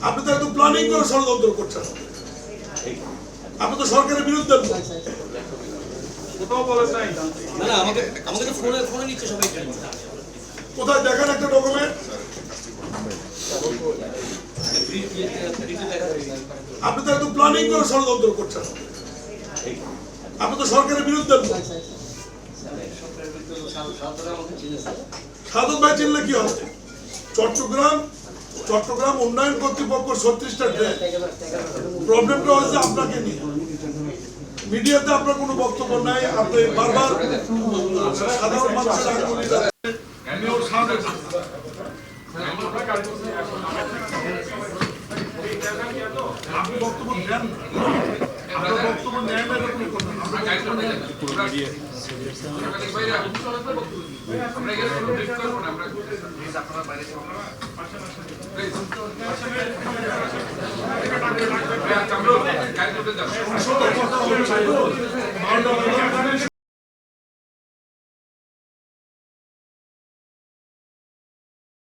আপনি তো একটু প্ল্যানিং করে ষড়যন্ত্র করছেন। আপনি তো সরকারের বিরুদ্ধে কোথাও বলেন নাই। না না আমাকে তো ফোনে নিচ্ছে সবাই। কোথায় দেখেন একটা ডকুমেন্ট। আপনি তো একটু প্ল্যানিং করে ষড়যন্ত্র করছেন। আপনি তো সরকারের বিরুদ্ধে। সাধক ভাই চিনলে কি হবে? চট্টগ্রাম উন্নয়ন কর্তৃপক্ষ 36টা ট্রেন। প্রবলেমটা হচ্ছে আপনাকে নিয়ে। মিডিয়াতে আপনার কোনো বক্তব্য নাই। আপনি বারবার সাধারণ মানুষের আঙ্গুলি আপনি বক্তব্য দেন, আপনার বক্তব্য নেন না এরকম কথা না। আমরা